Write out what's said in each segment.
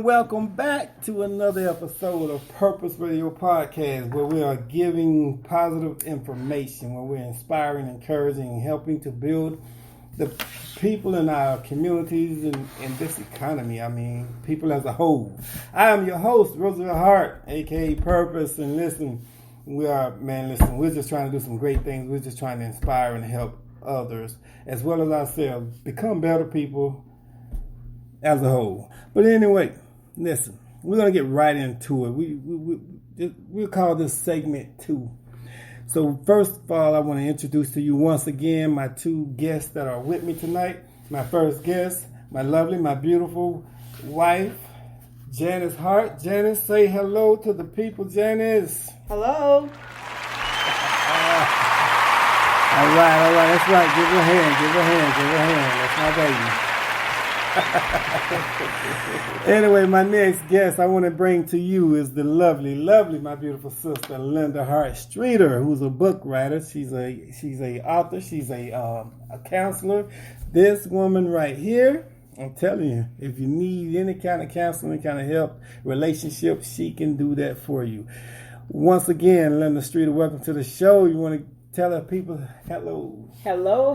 welcome back to another episode of Purpose Radio Podcast, where we are giving positive information, where we're inspiring, encouraging, and helping to build the people in our communities and in this economy. I mean, people as a whole. I am your host, Linda Hart, aka Purpose, and listen, we're just trying to do some great things. We're just trying to inspire and help others, as well as ourselves, become better people as a whole. But anyway, listen, we're going to get right into it. We'll call this segment 2. So first of all, I want to introduce to you once again my two guests that are with me tonight. My first guest, my lovely, my beautiful wife, Janice Hart. Janice, say hello to the people, Janice. Hello. All right, that's right. Give her a hand. That's my baby. Anyway, my next guest I want to bring to you is the lovely, my beautiful sister, Linda Hart Streeter, who's a book writer. She's a author. She's a counselor. This woman right here, I'm telling you, if you need any kind of counseling, any kind of help, relationship, she can do that for you. Once again, Linda Streeter, welcome to the show. You want to tell the people hello? Hello,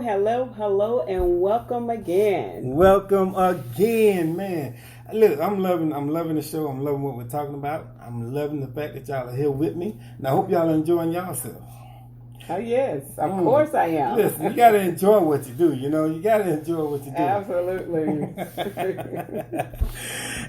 and welcome again. Welcome again, man. Look, I'm loving the show. I'm loving what we're talking about. I'm loving the fact that y'all are here with me. And I hope y'all are enjoying yourselves. Oh, yes. Of course I am. Listen, you got to enjoy what you do. You know, you got to enjoy what you do. Absolutely.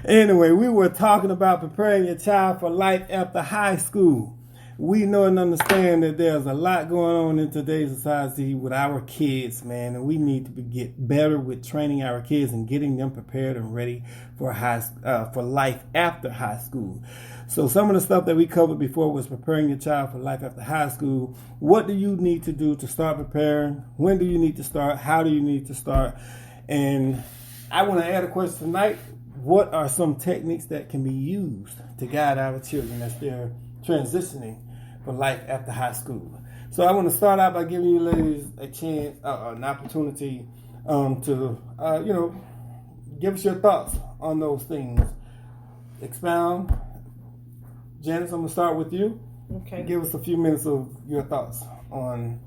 Anyway, we were talking about preparing your child for life after high school. We know and understand that there's a lot going on in today's society with our kids, man, and we need to get better with training our kids and getting them prepared and ready for life after high school. So some of the stuff that we covered before was preparing your child for life after high school. What do you need to do to start preparing? When do you need to start? How do you need to start? And I want to add a question tonight. What are some techniques that can be used to guide our children as they're transitioning for life after high school? So I want to start out by giving you ladies a chance, an opportunity to give us your thoughts on those things. Expound. Janice, I'm going to start with you. Okay. Give us a few minutes of your thoughts on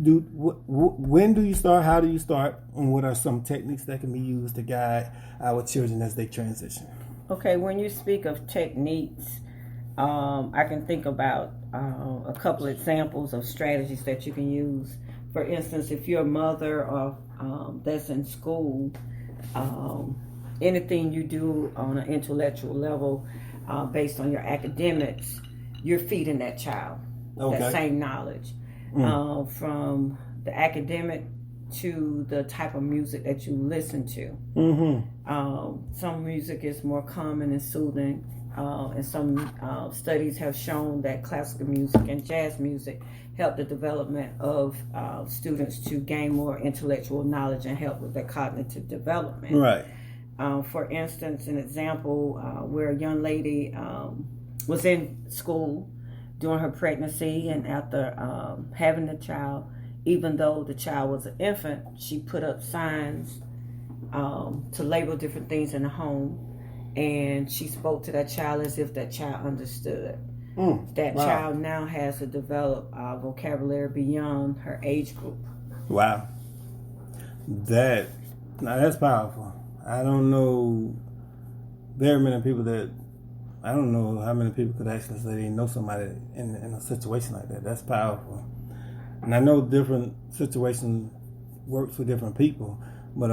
when do you start, how do you start, and what are some techniques that can be used to guide our children as they transition? Okay, when you speak of techniques, I can think about a couple examples of strategies that you can use. For instance, if you're a mother or that's in school, anything you do on an intellectual level based on your academics, you're feeding that child that same knowledge. From the academic to the type of music that you listen to. Mm-hmm. Some music is more calming and soothing. And some studies have shown that classical music and jazz music help the development of students to gain more intellectual knowledge and help with their cognitive development. Right. For instance, an example where a young lady was in school during her pregnancy, and after having the child, even though the child was an infant, she put up signs to label different things in the home. And she spoke to that child as if that child understood. That child now has to develop vocabulary beyond her age group. Wow. That's powerful. I don't know very many people I don't know how many people could actually say they know somebody in a situation like that. That's powerful. And I know different situations works for different people. But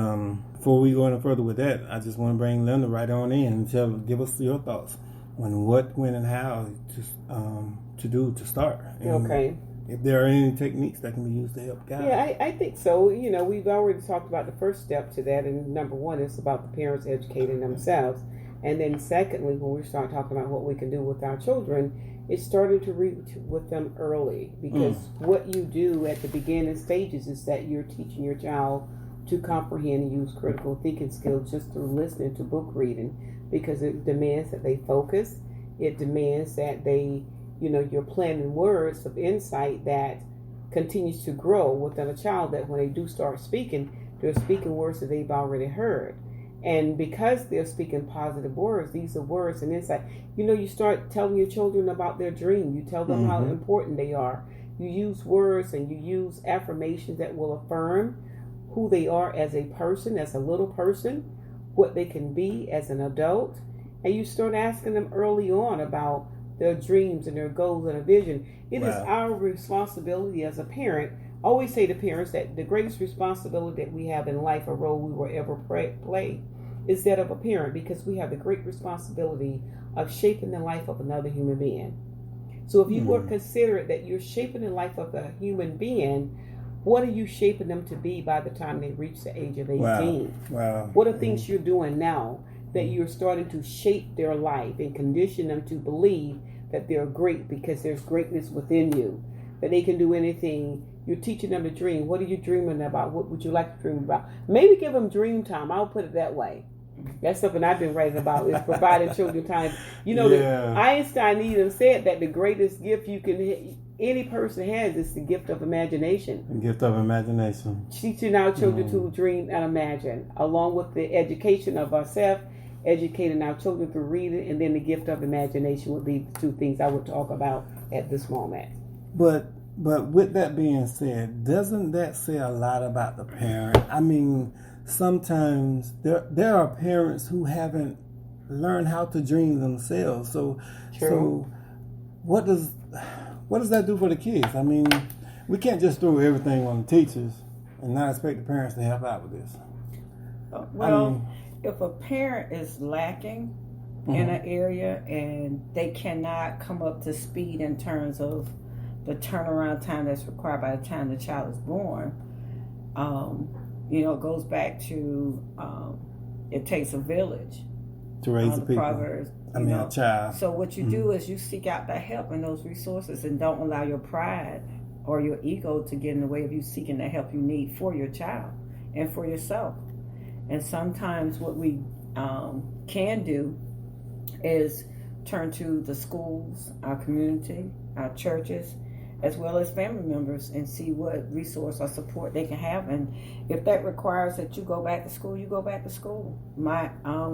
before we go any further with that, I just want to bring Linda right on in and give us your thoughts on what, when, and how to start. And okay. If there are any techniques that can be used to help guide. Yeah, I think so. You know, we've already talked about the first step to that, and number one is about the parents educating themselves. And then secondly, when we start talking about what we can do with our children, it's starting to read with them early. Because what you do at the beginning stages is that you're teaching your child to comprehend and use critical thinking skills just through listening to book reading, because it demands that they focus. It demands that they, you're planting words of insight that continues to grow within a child, that when they do start speaking, they're speaking words that they've already heard. And because they're speaking positive words, these are words and insight. You start telling your children about their dream. You tell them how important they are. You use words and you use affirmations that will affirm who they are as a person, as a little person, what they can be as an adult. And you start asking them early on about their dreams and their goals and a vision. It is our responsibility as a parent. I always say to parents that the greatest responsibility that we have in life, a role we will ever play, is that of a parent, because we have the great responsibility of shaping the life of another human being. So if you were considerate that you're shaping the life of a human being, what are you shaping them to be by the time they reach the age of 18? Wow. What are things you're doing now that you're starting to shape their life and condition them to believe that they're great because there's greatness within you, that they can do anything. You're teaching them to dream. What are you dreaming about? What would you like to dream about? Maybe give them dream time. I'll put it that way. That's something I've been writing about, is providing children time. Einstein even said that the greatest gift any person has is the gift of imagination. The gift of imagination. Teaching our children to dream and imagine, along with the education of ourselves, educating our children through reading, and then the gift of imagination would be the two things I would talk about at this moment. But with that being said, doesn't that say a lot about the parent? I mean, sometimes there are parents who haven't learned how to dream themselves. So what does that do for the kids? I mean, we can't just throw everything on the teachers and not expect the parents to help out with this. If a parent is lacking in an area and they cannot come up to speed in terms of the turnaround time that's required by the time the child is born, it goes back to it takes a village to raise the people. Proverbs, a child. So what you do is you seek out that help and those resources, and don't allow your pride or your ego to get in the way of you seeking the help you need for your child and for yourself. And sometimes what we can do is turn to the schools, our community, our churches, as well as family members, and see what resource or support they can have. And if that requires that you go back to school, you go back to school. My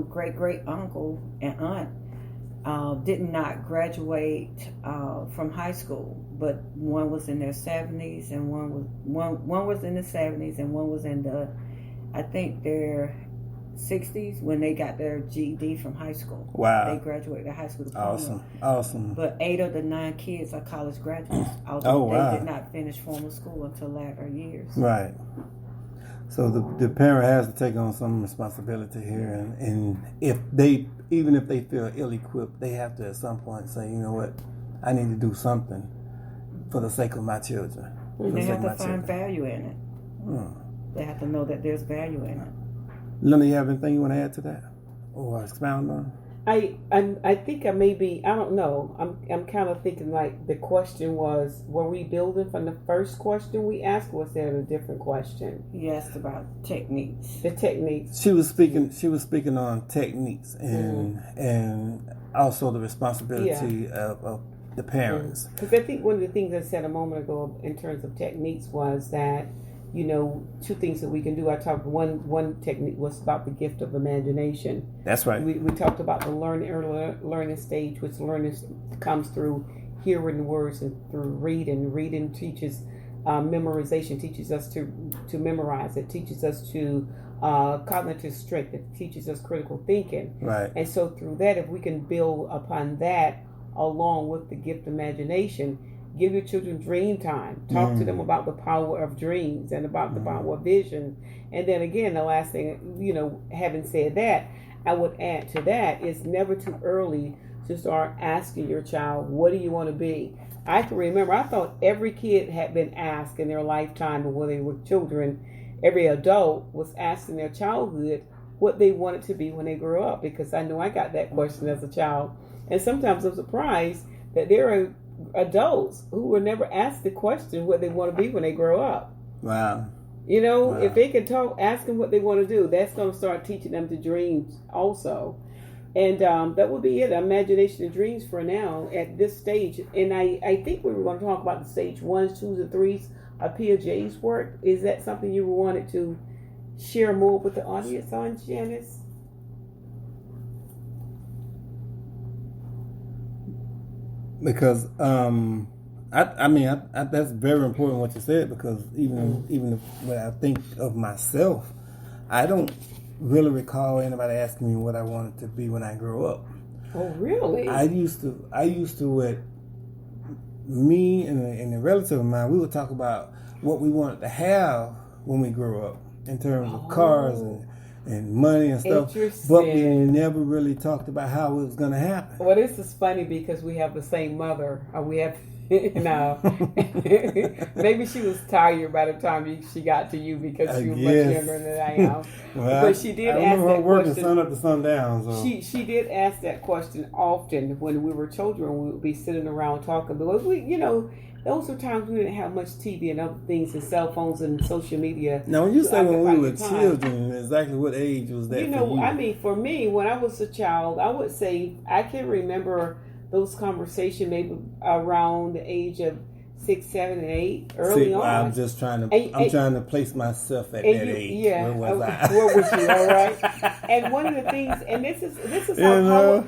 great uncle and aunt did not graduate from high school, but one was in their 70s and one was in the 70s and one was in their 60s when they got their GED from high school. Wow. They graduated high school. Awesome. But 8 of the 9 kids are college graduates, although they did not finish formal school until latter years. Right. So the parent has to take on some responsibility here, and even if they feel ill-equipped, they have to at some point say, you know what, I need to do something for the sake of my children. They have to find value in it. They have to know that there's value in it. Linda, you have anything you want to add to that or expound on? I think I may be, I don't know. I'm kind of thinking like the question was, were we building from the first question we asked, or was there a different question? You asked about techniques. The techniques. She was speaking on techniques and also the responsibility of the parents. Because I think one of the things I said a moment ago in terms of techniques was that, two things that we can do. I talked, one technique was about the gift of imagination. That's right. We talked about the learning stage, which learning comes through hearing words and through reading. Reading teaches memorization, teaches us to memorize. It teaches us to cognitive strength. It teaches us critical thinking. Right. And so through that, if we can build upon that along with the gift of imagination, give your children dream time. Talk to them about the power of dreams and about the power of vision. And then again, the last thing, having said that, I would add to that is never too early to start asking your child, what do you want to be? I can remember, I thought every kid had been asked in their lifetime, or when they were children, every adult was asked in their childhood what they wanted to be when they grew up, because I know I got that question as a child. And sometimes I'm surprised that there are adults who were never asked the question what they want to be when they grow up. Wow. If they can ask them what they want to do, that's going to start teaching them to dream also. And that would be it. Imagination and dreams for now at this stage. And I think we were going to talk about the stage 1s, 2s, and 3s of Piaget's work. Is that something you wanted to share more with the audience on, Janice? Because I mean, that's very important what you said, because even when I think of myself, I don't really recall anybody asking me what I wanted to be when I grew up. Oh, really? I used to with me and a relative of mine, we would talk about what we wanted to have when we grew up in terms of cars and money and stuff. But we never really talked about how it was going to happen. Well, this is funny because we have the same mother. We have, maybe she was tired by the time she got to you because she was much younger than I am. Well, but she did ask that working question. sun up to sundown. So. She did ask that question often when we were children. We would be sitting around talking because those were times we didn't have much TV and other things and cell phones and social media. Now, when you say when we were children, exactly what age was that for you? I mean, for me, when I was a child, I would say I can remember those conversations maybe around the age of 6, 7, and 8, early on. I'm just trying to trying to place myself at that age. Yeah, where was I? Where was you? All right. And one of the things, and this is how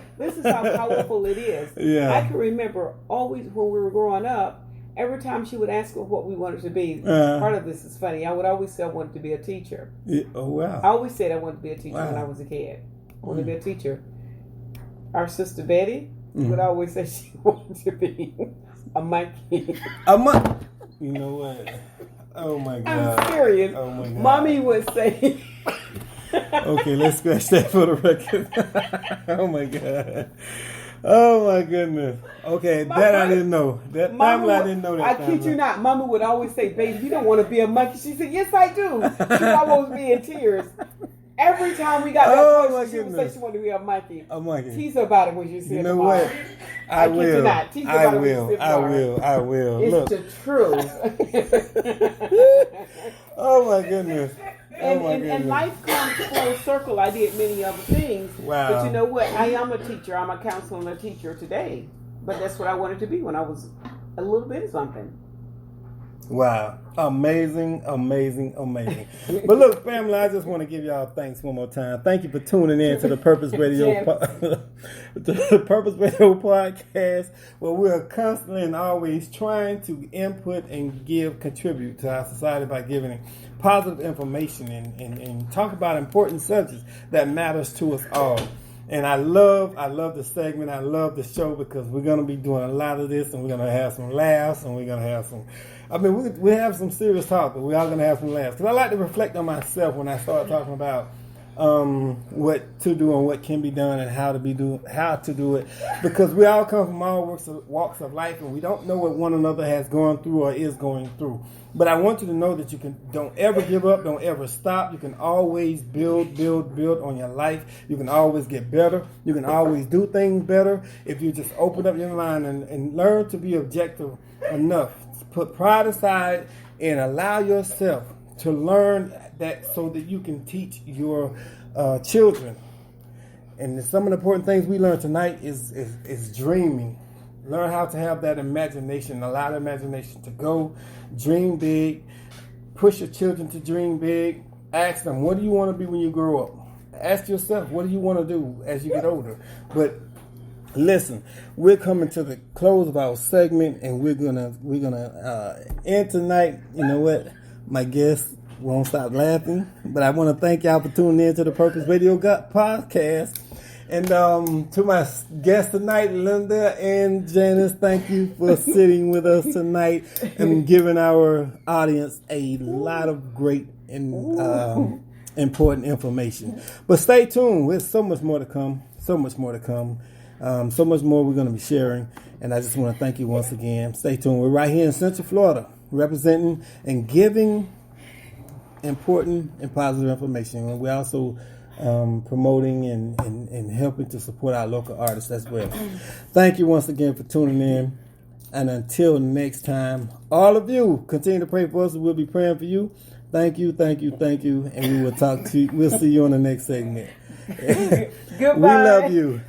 powerful it is. Yeah. I can remember always when we were growing up. Every time she would ask us what we wanted to be, part of this is funny. I would always say I wanted to be a teacher. Yeah, oh, wow. I always said I wanted to be a teacher when I was a kid. I wanted to be a teacher. Our sister Betty would always say she wanted to be a monkey. A monkey? You know what? Oh, my God. I'm serious. Oh, my God. Mommy would say... Okay, let's scratch that for the record. Oh, my God. Oh my goodness. Okay, I didn't know. I didn't know that. I kid you not. Mama would always say, "Baby, you don't want to be a monkey." She said, "Yes, I do." She would always be in tears. Every time we got that question, she would say she wanted to be a monkey. A monkey. Tease her about it when you see it. You know what? I will. I will. It's Look. the truth. Oh my goodness. And life comes full circle. I did many other things. Wow. But you know what? I am a teacher. I'm a counselor and a teacher today. But that's what I wanted to be when I was a little bit of something. Wow. Amazing. But look, family, I just want to give y'all thanks one more time. Thank you for tuning in to the Purpose Radio the Purpose Radio podcast, where we're constantly and always trying to input and contribute to our society by giving positive information and talk about important subjects that matters to us all. And I love the segment. I love the show because we're going to be doing a lot of this, and we're going to have some laughs, and we're going to have some... I mean, we have some serious talk, but we're all going to have some laughs. Because I like to reflect on myself when I start talking about what to do and what can be done and how to do it. Because we all come from all walks of life, and we don't know what one another has gone through or is going through. But I want you to know that don't ever give up, don't ever stop. You can always build on your life. You can always get better. You can always do things better if you just open up your mind and learn to be objective enough. Put pride aside and allow yourself to learn that so that you can teach your children. And some of the important things we learned tonight is dreaming. Learn how to have that imagination. Allow the imagination to go. Dream big. Push your children to dream big. Ask them, what do you want to be when you grow up? Ask yourself, what do you want to do as you get older? But listen, we're coming to the close of our segment, and we're gonna end tonight. You know what? My guests won't stop laughing, but I want to thank y'all for tuning in to the Purpose Radio podcast. And to my guests tonight, Linda and Janice, thank you for sitting with us tonight and giving our audience a lot of great and important information. But stay tuned. There's so much more to come. So much more we're going to be sharing. And I just want to thank you once again. Stay tuned. We're right here in Central Florida, representing and giving important and positive information. And we're also promoting and helping to support our local artists as well. Thank you once again for tuning in. And until next time, all of you continue to pray for us. We'll be praying for you. Thank you. And we will talk to you. We'll see you on the next segment. Goodbye. We love you.